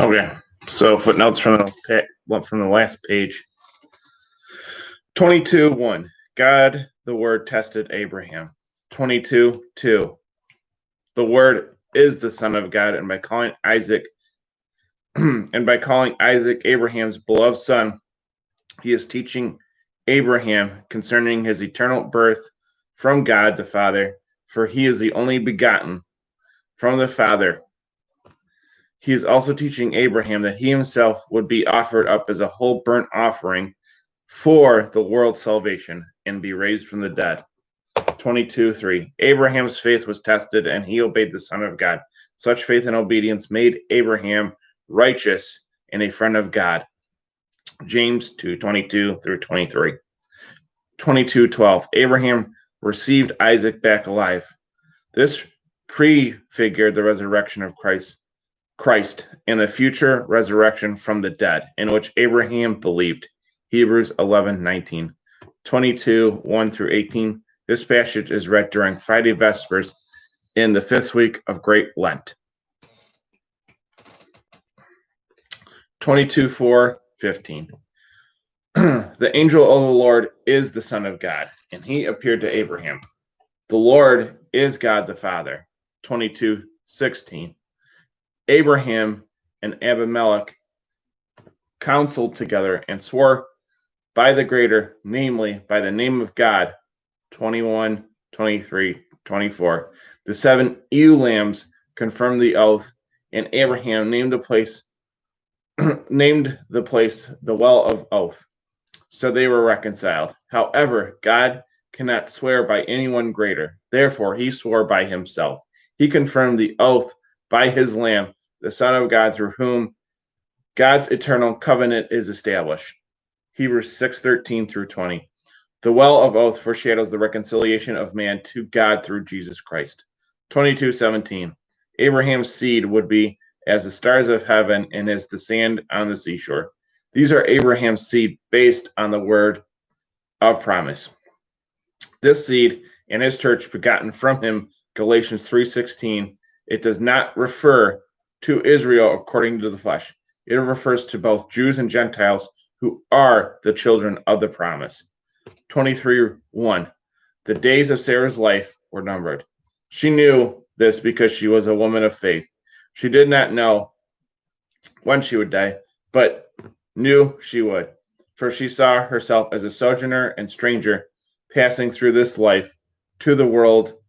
Okay, so footnotes from the last page. 22:1. God, the Word, tested Abraham. 22:2. The Word is the Son of God, and by calling Isaac Abraham's beloved son, he is teaching Abraham concerning his eternal birth from God the Father, for he is the only begotten from the Father. He is also teaching Abraham that he himself would be offered up as a whole burnt offering for the world's salvation and be raised from the dead. 22:3. Abraham's faith was tested, and he obeyed the Son of God. Such faith and obedience made Abraham righteous and a friend of God. James 2:22 through 23. 22:12. Abraham received Isaac back alive. This prefigured the resurrection of Christ and the future resurrection from the dead, in which Abraham believed. Hebrews 11:19. 22:1 through 18. This passage is read during Friday Vespers in the 5th week of Great Lent. 22:4-15. The angel of the Lord is the Son of God, and he appeared to Abraham. The Lord is God the Father. 22:16. Abraham and Abimelech counseled together and swore by the greater, namely by the name of God. 21, 23, 24. The 7 ewe lambs confirmed the oath, and Abraham named the place the well of oath. So they were reconciled. However, God cannot swear by anyone greater. Therefore, he swore by himself. He confirmed the oath by his Lamb, the Son of God, through whom God's eternal covenant is established. Hebrews 6:13 through 20. The well of oath foreshadows the reconciliation of man to God through Jesus Christ. 22:17. Abraham's seed would be as the stars of heaven and as the sand on the seashore. These are Abraham's seed based on the word of promise. This seed and his church begotten from him, Galatians 3:16. It does not refer to Israel according to the flesh. It refers to both Jews and Gentiles who are the children of the promise. 23:1. The days of Sarah's life were numbered. She knew this because she was a woman of faith. She did not know when she would die, but knew she would, for she saw herself as a sojourner and stranger passing through this life to the world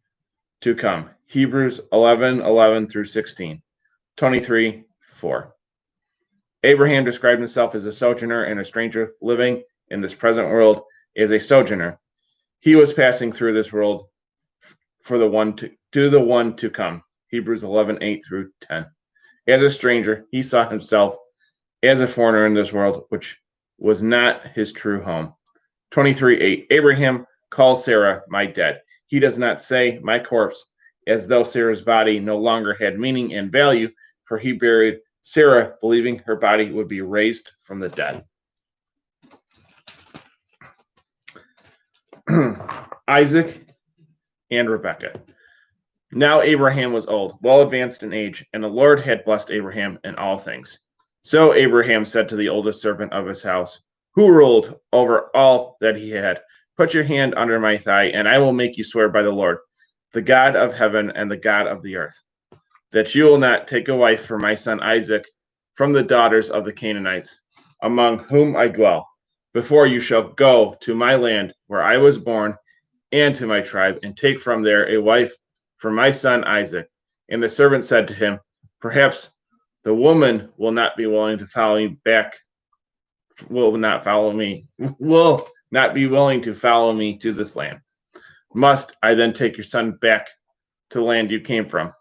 to come. Hebrews 11:11 through 16. 23:4. Abraham described himself as a sojourner and a stranger living in this present world as a sojourner. He was passing through this world for the one to come. Hebrews 11:8 through 10. As a stranger, he saw himself as a foreigner in this world, which was not his true home. 23:8. Abraham calls Sarah my dead. He does not say my corpse, as though Sarah's body no longer had meaning and value, for he buried Sarah, believing her body would be raised from the dead. Isaac and Rebekah. Now Abraham was old, well advanced in age, and the Lord had blessed Abraham in all things. So Abraham said to the oldest servant of his house, who ruled over all that he had, put your hand under my thigh, and I will make you swear by the Lord, the God of heaven and the God of the earth, that you will not take a wife for my son Isaac from the daughters of the Canaanites, among whom I dwell, before you shall go to my land where I was born, and to my tribe, and take from there a wife for my son Isaac. And the servant said to him, perhaps the woman will not be willing to follow me back, will not be willing to follow me to this land. Must I then take your son back to the land you came from?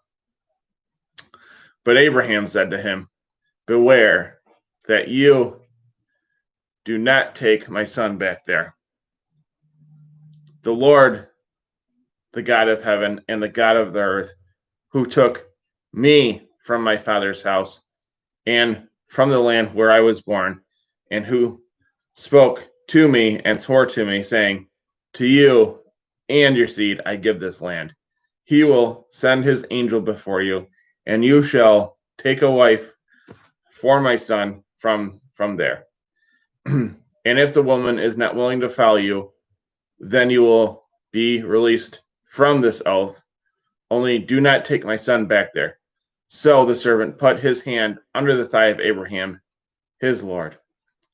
But Abraham said to him, beware that you do not take my son back there. The Lord, the God of heaven and the God of the earth, who took me from my father's house and from the land where I was born, and who spoke to me and swore to me, saying, to you and your seed I give this land. He will send his angel before you, and you shall take a wife for my son from there. And if the woman is not willing to follow you, then you will be released from this oath. Only do not take my son back there. So the servant put his hand under the thigh of Abraham, his Lord,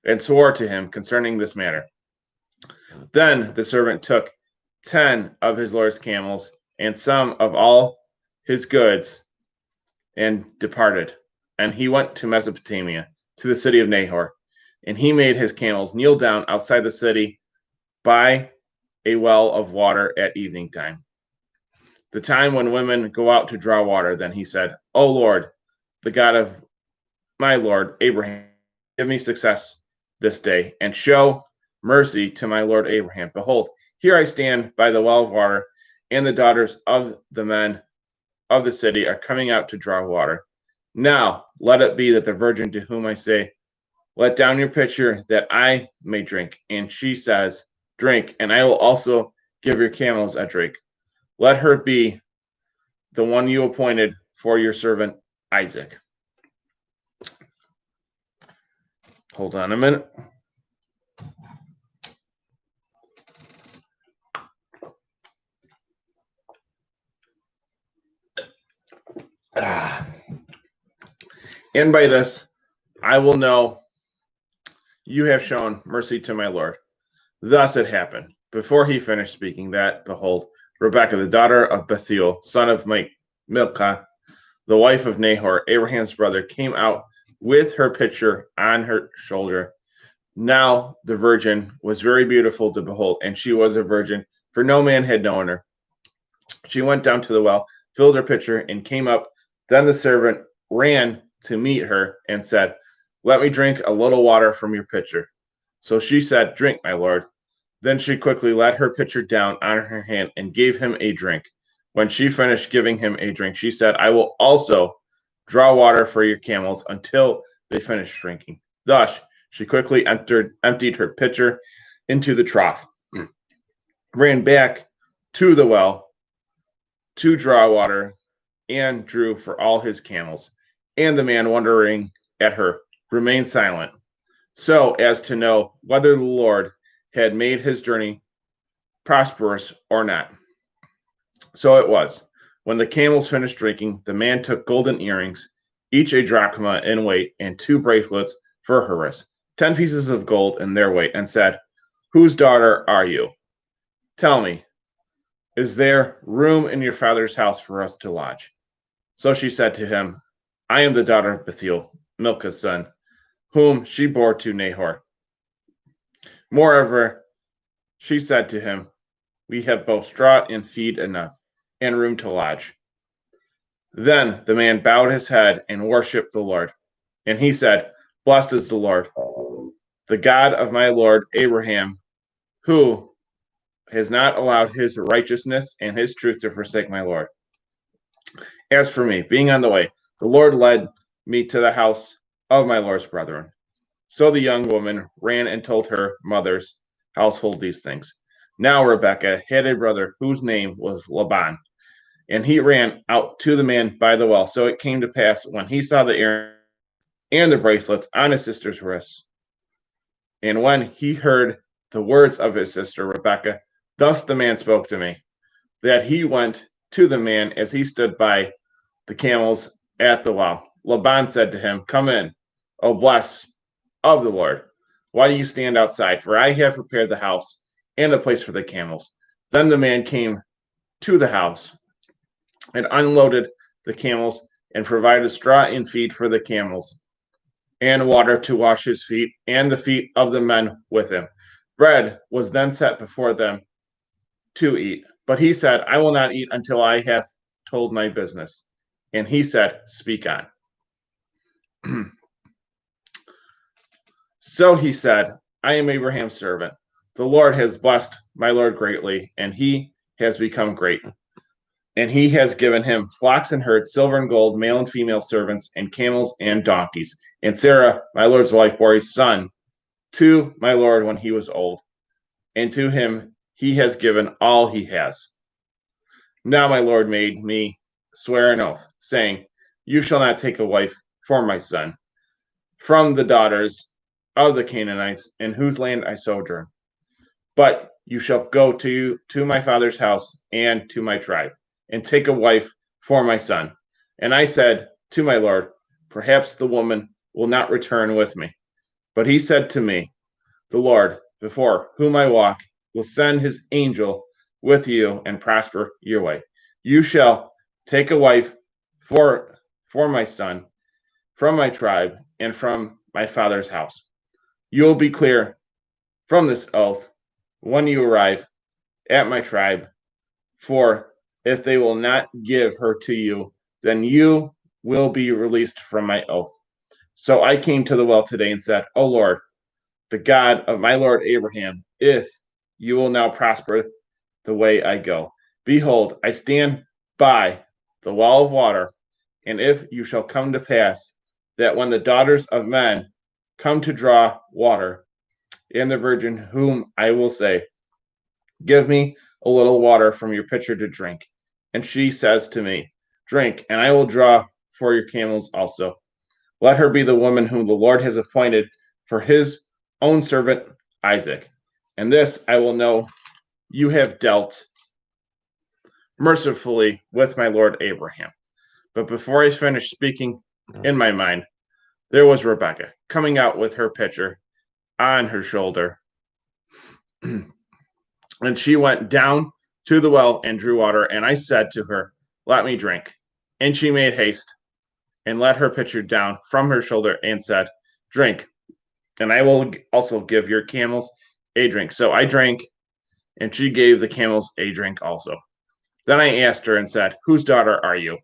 and swore to him concerning this matter. Then the servant took 10 of his Lord's camels and some of all his goods and departed. And he went to Mesopotamia, to the city of Nahor. And he made his camels kneel down outside the city by a well of water at evening time, the time when women go out to draw water. Then he said, O Lord, the God of my Lord Abraham, give me success this day, and show mercy to my Lord Abraham. Behold, here I stand by the well of water, and the daughters of the men of the city are coming out to draw water. Now let it be that the virgin to whom I say, let down your pitcher that I may drink, and she says, drink, and I will also give your camels a drink. Let her be the one you appointed for your servant Isaac. Hold on a minute. And by this I will know you have shown mercy to my Lord. Thus it happened, before he finished speaking, that, behold, Rebekah, the daughter of Bethuel, son of Milcah, the wife of Nahor, Abraham's brother, came out with her pitcher on her shoulder. Now the virgin was very beautiful to behold, and she was a virgin, for no man had known her. She went down to the well, filled her pitcher, and came up. Then the servant ran to meet her and said, let me drink a little water from your pitcher. So she said, drink, my lord. Then she quickly let her pitcher down on her hand and gave him a drink. When she finished giving him a drink, she said, I will also draw water for your camels until they finish drinking. Thus, she quickly emptied her pitcher into the trough, ran back to the well to draw water, and drew for all his camels. And the man, wondering at her, remained silent, so as to know whether the Lord had made his journey prosperous or not. So it was, when the camels finished drinking, the man took golden earrings, each a drachma in weight, and 2 bracelets for her wrist, 10 pieces of gold in their weight, and said, whose daughter are you? Tell me, is there room in your father's house for us to lodge? So she said to him, I am the daughter of Bethuel, Milcah's son, whom she bore to Nahor. Moreover, she said to him, we have both straw and feed enough, and room to lodge. Then the man bowed his head and worshipped the Lord. And he said, blessed is the Lord, the God of my Lord Abraham, who has not allowed his righteousness and his truth to forsake my Lord. As for me, being on the way, the Lord led me to the house of my Lord's brethren. So the young woman ran and told her mother's household these things. Now Rebekah had a brother whose name was Laban, and he ran out to the man by the well. So it came to pass, when he saw the earrings and the bracelets on his sister's wrists, and when he heard the words of his sister Rebekah, thus the man spoke to me, that he went to the man as he stood by the camels at the well. Laban said to him, come in, O blessed of the Lord. Why do you stand outside? For I have prepared the house and a place for the camels. Then the man came to the house and unloaded the camels and provided straw and feed for the camels and water to wash his feet and the feet of the men with him. Bread was then set before them to eat. But he said, I will not eat until I have told my business. And he said, speak on. So he said, I am Abraham's servant. The Lord has blessed my Lord greatly, and he has become great. And he has given him flocks and herds, silver and gold, male and female servants, and camels and donkeys. And Sarah, my Lord's wife, bore a son to my Lord when he was old. And to him he has given all he has. Now my Lord made me swear an oath, saying, you shall not take a wife for my son, from the daughters of the Canaanites in whose land I sojourn. But you shall go to my father's house and to my tribe, and take a wife for my son. And I said to my Lord, perhaps the woman will not return with me. But he said to me, the Lord, before whom I walk, will send his angel with you and prosper your way. You shall take a wife for my son from my tribe and from my father's house. You will be clear from this oath when you arrive at my tribe, for if they will not give her to you, then you will be released from my oath. So I came to the well today and said, O Lord, the God of my Lord Abraham, if you will now prosper the way I go, behold, I stand by the well of water, and if you shall come to pass that when the daughters of men come to draw water, and the virgin whom I will say, give me a little water from your pitcher to drink, and she says to me, drink, and I will draw for your camels also. Let her be the woman whom the Lord has appointed for his own servant Isaac. And this I will know you have dealt mercifully with my Lord Abraham. But before I finished speaking in my mind, there was Rebekah coming out with her pitcher on her shoulder. And she went down to the well and drew water. And I said to her, let me drink. And she made haste and let her pitcher down from her shoulder and said, drink, and I will also give your camels a drink. So I drank, and she gave the camels a drink also. Then I asked her and said, whose daughter are you?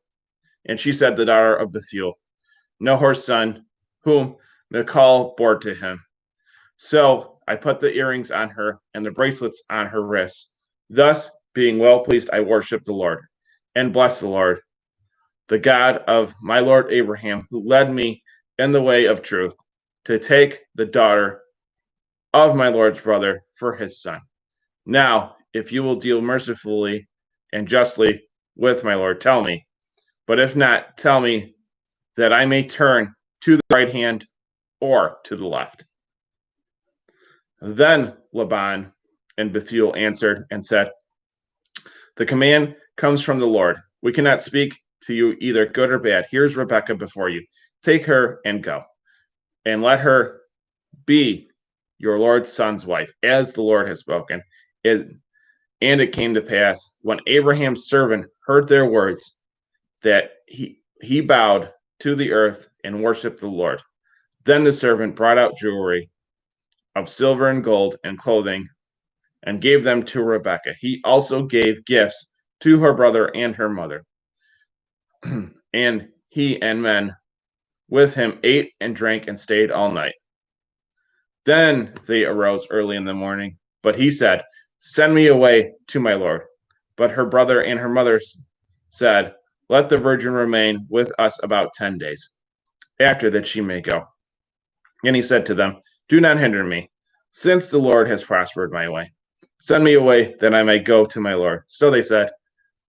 And she said, the daughter of Bethuel, Nahor's son, whom Michal bore to him. So I put the earrings on her and the bracelets on her wrists. Thus, being well pleased, I worshiped the Lord and blessed the Lord, the God of my Lord Abraham, who led me in the way of truth, to take the daughter of my Lord's brother for his son. Now, if you will deal mercifully and justly with my Lord, tell me. But if not, tell me that I may turn to the right hand or to the left. Then Laban and Bethuel answered and said, the command comes from the Lord. We cannot speak to you either good or bad. Here's Rebekah before you. Take her and go, and let her be your Lord's son's wife, as the Lord has spoken. And it came to pass, when Abraham's servant heard their words, that he bowed to the earth and worshipped the Lord. Then the servant brought out jewelry of silver and gold and clothing, and gave them to Rebekah. He also gave gifts to her brother and her mother. And he and men with him ate and drank and stayed all night. Then they arose early in the morning, but he said, send me away to my Lord. But her brother and her mother said, let the virgin remain with us about 10 days. After that she may go. And he said to them, do not hinder me, since the Lord has prospered my way. Send me away that I may go to my Lord. So they said,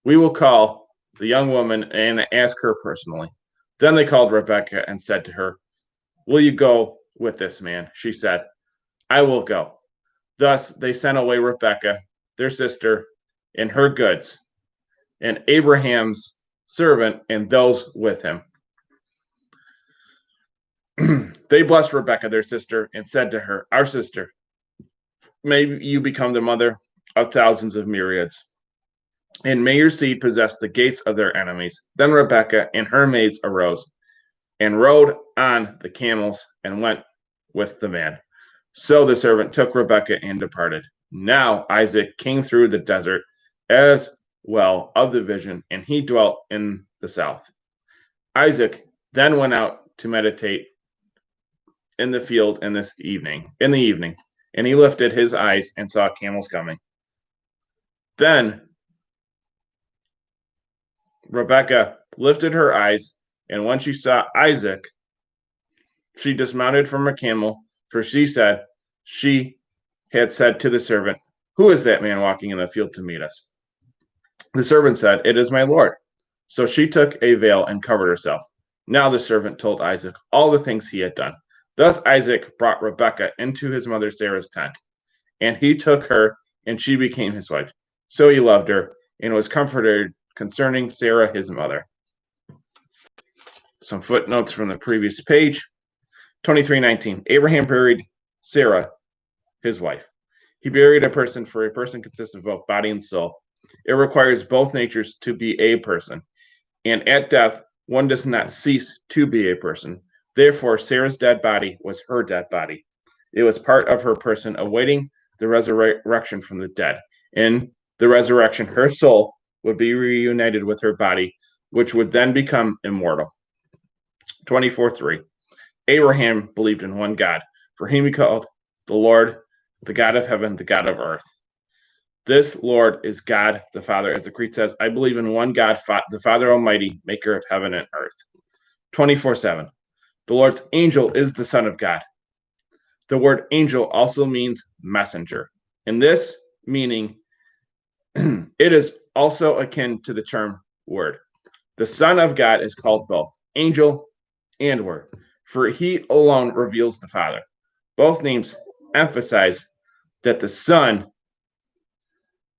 we will call the young woman and ask her personally. Then they called Rebekah and said to her, will you go with this man? She said, I will go. Thus they sent away Rebekah, their sister, and her goods, and Abraham's servant and those with him. They blessed Rebekah, their sister, and said to her, our sister, may you become the mother of thousands of myriads, and may your seed possess the gates of their enemies. Then Rebekah and her maids arose and rode on the camels and went with the man. So the servant took Rebekah and departed. Now Isaac came through the desert as well of the vision, and he dwelt in the south. Isaac then went out to meditate in the field in the evening, and he lifted his eyes and saw camels coming. Then Rebekah lifted her eyes, and when she saw Isaac, she dismounted from her camel, for she said she had said to the servant, who is that man walking in the field to meet us? The servant said, it is my Lord. So she took a veil and covered herself. Now the servant told Isaac all the things he had done. Thus Isaac brought Rebekah into his mother Sarah's tent, and he took her, and she became his wife. So he loved her, and was comforted concerning Sarah his mother. Some footnotes from the previous page. 23:19. Abraham buried Sarah, his wife. He buried a person, for a person consists of both body and soul. It requires both natures to be a person, and at death, one does not cease to be a person. Therefore, Sarah's dead body was her dead body. It was part of her person, awaiting the resurrection from the dead. In the resurrection, her soul would be reunited with her body, which would then become immortal. 24:3. Abraham believed in one God, for him he called the Lord, the God of heaven, the God of earth. This Lord is God the Father, as the Creed says, I believe in one God, the Father Almighty, maker of heaven and earth. 24:7. The Lord's angel is the Son of God. The word angel also means messenger. In this meaning, it is also akin to the term word. The Son of God is called both angel and word, for he alone reveals the Father. Both names emphasize that the Son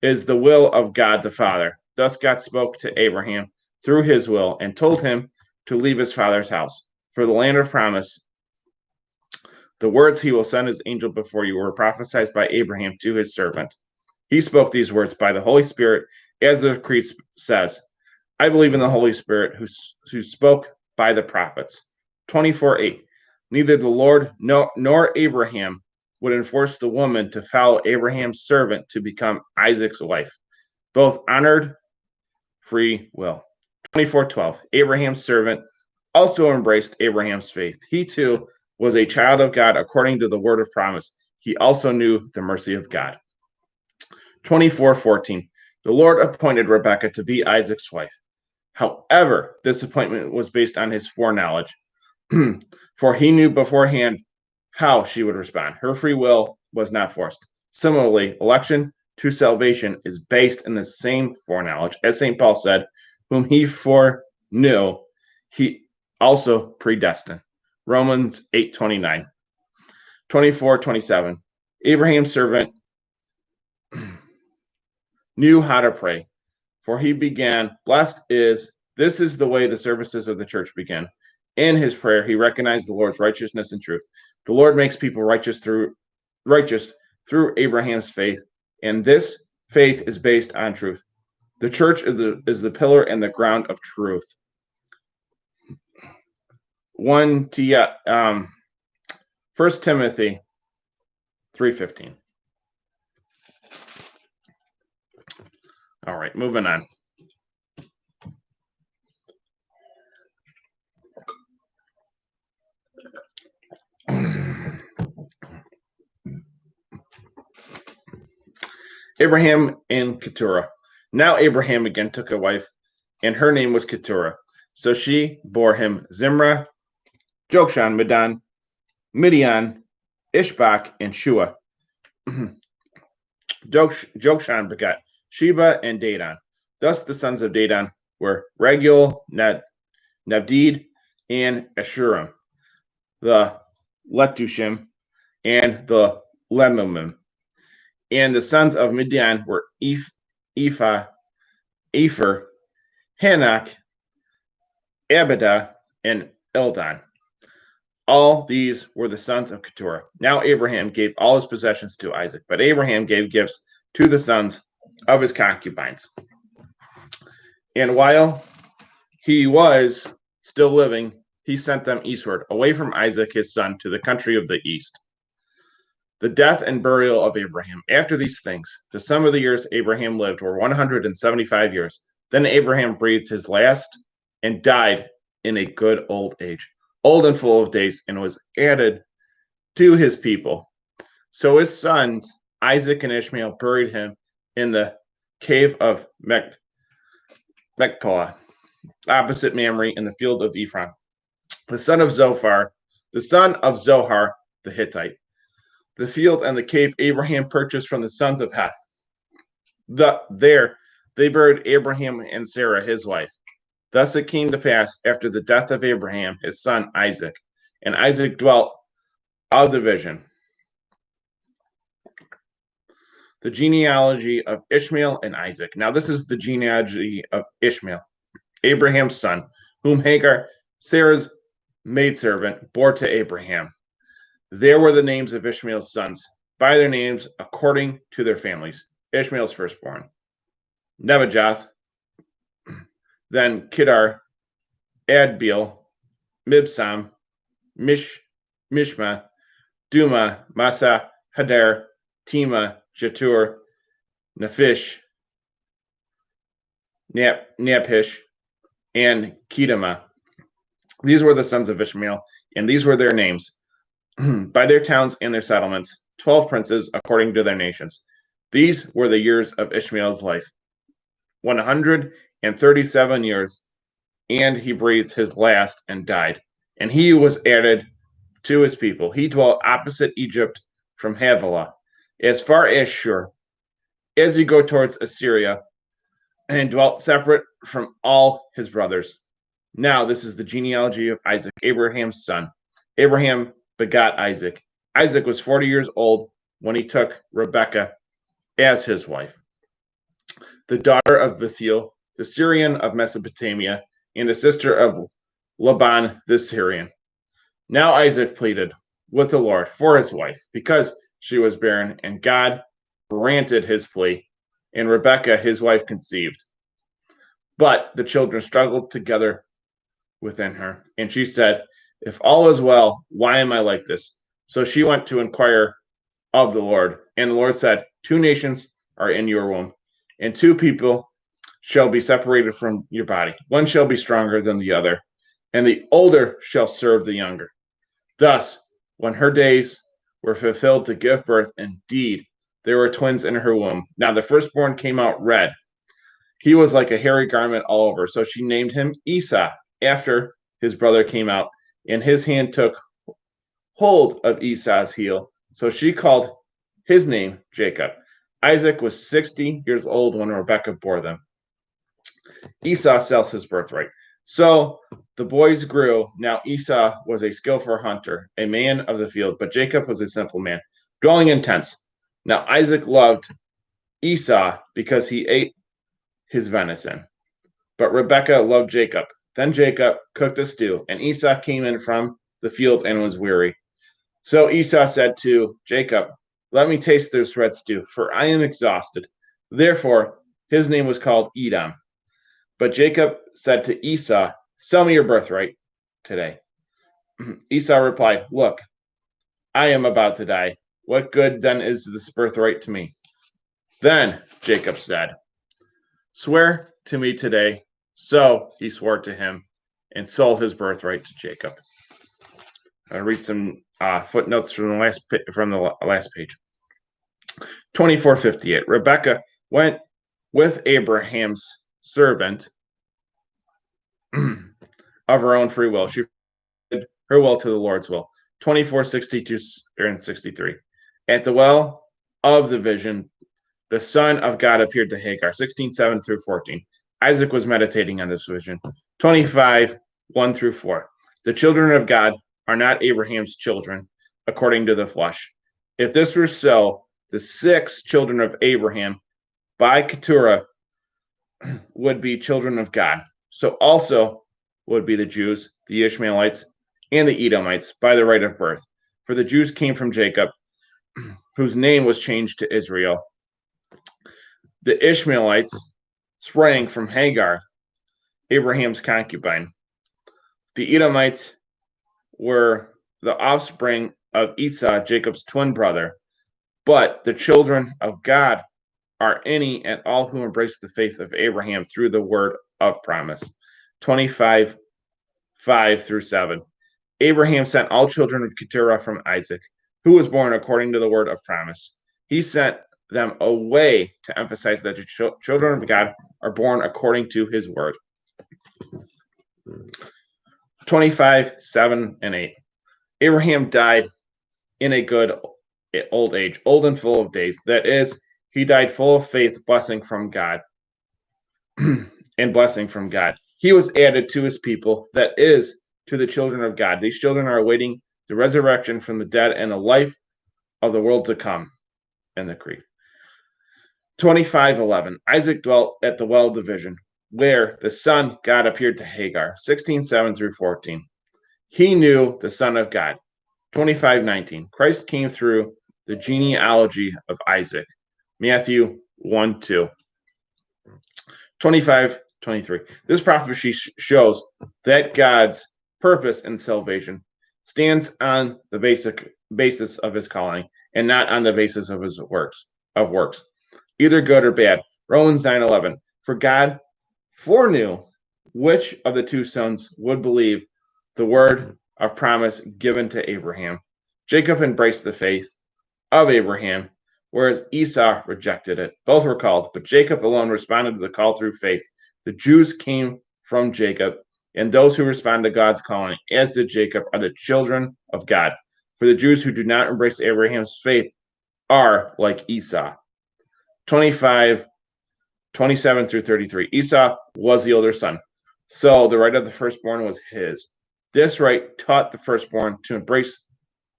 is the will of God the Father. Thus God spoke to Abraham through his will and told him to leave his father's house for the land of promise. The words, he will send his angel before you, were prophesied by Abraham to his servant. He spoke these words by the Holy Spirit, as the Creed says, I believe in the Holy Spirit who spoke by the prophets. 24:8. Neither the Lord nor Abraham would enforce the woman to follow Abraham's servant to become Isaac's wife. Both honored free will. 24:12. Abraham's servant also embraced Abraham's faith. He too was a child of God according to the word of promise. He also knew the mercy of God. 24:14. The Lord appointed Rebekah to be Isaac's wife. However, this appointment was based on his foreknowledge, for he knew beforehand how she would respond. Her free will was not forced. Similarly, election to salvation is based in the same foreknowledge. As St. Paul said, whom he foreknew, he also predestined. Romans 8:29. 24:27. Abraham's servant knew how to pray, for he began, this is the way the services of the church begin. In his prayer, he recognized the Lord's righteousness and truth. The Lord makes people righteous through Abraham's faith, and this faith is based on truth. The church is the pillar and the ground of truth. 1 Timothy 3:15. All right, moving on. Abraham and Keturah. Now Abraham again took a wife, and her name was Keturah. So she bore him Zimrah, Jokshan, Midian, Ishbak, and Shua. Jokshan begat Sheba and Dedan. Thus the sons of Dedan were Raguel, Nabdid, and Ashurim, the Letushim, and the Lemumim. And the sons of Midian were Ephah, Hanok, Abidah, and Eldan. All these were the sons of Keturah. Now Abraham gave all his possessions to Isaac, but Abraham gave gifts to the sons of his concubines. And while he was still living, he sent them eastward, away from Isaac his son, to the country of the east. The death and burial of Abraham. After these things, the sum of the years Abraham lived were 175 years. Then Abraham breathed his last and died in a good old age, old and full of days, and was added to his people. So his sons, Isaac and Ishmael, buried him in the cave of Machpelah, opposite Mamre, in the field of Ephron. The son of Zohar, the Hittite. The field and the cave Abraham purchased from the sons of Heth. There they buried Abraham and Sarah, his wife. Thus it came to pass, after the death of Abraham, his son Isaac, and Isaac dwelt of the vision. The genealogy of Ishmael and Isaac. Now, this is the genealogy of Ishmael, Abraham's son, whom Hagar, Sarah's maidservant, bore to Abraham. There were the names of Ishmael's sons, by their names according to their families. Ishmael's firstborn, Nebajoth, then Kedar, Adbeel, Mibsam, Mishma, Duma, Massa, Hadar, Tema, Jatur, Naphish, Napish, and Kedema. These were the sons of Ishmael, and these were their names, by their towns and their settlements, 12 princes according to their nations. These were the years of Ishmael's life, 137 years, and he breathed his last and died. And he was added to his people. He dwelt opposite Egypt from Havilah, as far as Shur, as you go towards Assyria, and dwelt separate from all his brothers. Now, this is the genealogy of Isaac, Abraham's son. Abraham begot Isaac. Isaac was 40 years old when he took Rebekah as his wife, the daughter of Bethuel, the Syrian of Mesopotamia, and the sister of Laban the Syrian. Now Isaac pleaded with the Lord for his wife, because she was barren, and God granted his plea, and Rebekah, his wife, conceived. But the children struggled together within her, and she said, "If all is well, why am I like this?" So she went to inquire of the Lord, and the Lord said, "Two nations are in your womb, and two people shall be separated from your body. One shall be stronger than the other, and the older shall serve the younger." Thus, when her days were fulfilled to give birth, indeed, there were twins in her womb. Now the firstborn came out red. He was like a hairy garment all over. So she named him Esau, after his brother came out, and his hand took hold of Esau's heel. So she called his name Jacob. Isaac was 60 years old when Rebekah bore them. Esau sells his birthright. So the boys grew. Now Esau was a skillful hunter, a man of the field, but Jacob was a simple man, dwelling in tents. Now Isaac loved Esau because he ate his venison, but Rebekah loved Jacob. Then Jacob cooked a stew, and Esau came in from the field and was weary. So Esau said to Jacob, "Let me taste this red stew, for I am exhausted." Therefore his name was called Edom. But Jacob said to Esau, "Sell me your birthright today." Esau replied, "Look, I am about to die. What good then is this birthright to me?" Then Jacob said, "Swear to me today." So he swore to him and sold his birthright to Jacob. I'll read some footnotes from the last page. 24:58. Rebekah went with Abraham's servant of her own free will. She did her will to the Lord's will. 24:62 and 63. At the well of the vision, the Son of God appeared to Hagar. 16:7 through 14. Isaac was meditating on this vision. 25:1 through 4. The children of God are not Abraham's children, according to the flesh. If this were so, the 6 children of Abraham by Keturah would be children of God. So also would be the Jews, the Ishmaelites, and the Edomites by the right of birth. For the Jews came from Jacob, whose name was changed to Israel. The Ishmaelites sprang from Hagar, Abraham's concubine. The Edomites were the offspring of Esau, Jacob's twin brother. But the children of God are any and all who embrace the faith of Abraham through the word of promise. 25:5 through 7. Abraham sent all children of Keturah from Isaac, who was born according to the word of promise. He sent them away to emphasize that the children of God are born according to his word. 25:7 and 8. Abraham died in a good old age, old and full of days. That is, he died full of faith, blessing from God, and blessing from God. He was added to his people, that is, to the children of God. These children are awaiting the resurrection from the dead, and the life of the world to come. In the creed. 25:11. Isaac dwelt at the well of the vision, where the Son God appeared to Hagar. 16:7 through 14. He knew the Son of God. 25:19. Christ came through the genealogy of Isaac. Matthew 1:2. 25:23. This prophecy shows that God's purpose in salvation stands on the basis of his calling and not on the basis of his works, either good or bad. Romans 9:11. For God foreknew which of the two sons would believe the word of promise given to Abraham. Jacob embraced the faith of Abraham, whereas Esau rejected it. Both were called, but Jacob alone responded to the call through faith. The Jews came from Jacob, and those who respond to God's calling, as did Jacob, are the children of God. For the Jews who do not embrace Abraham's faith are like Esau. 27 through 33. Esau was the older son, so the right of the firstborn was his. This right taught the firstborn to embrace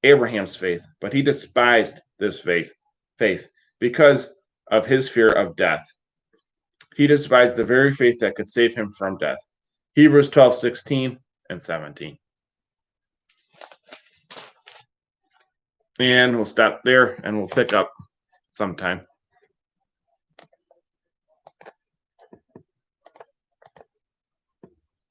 Abraham's faith, but he despised this faith because of his fear of death. He despised the very faith that could save him from death. Hebrews 12:16 and 17. And we'll stop there and we'll pick up sometime.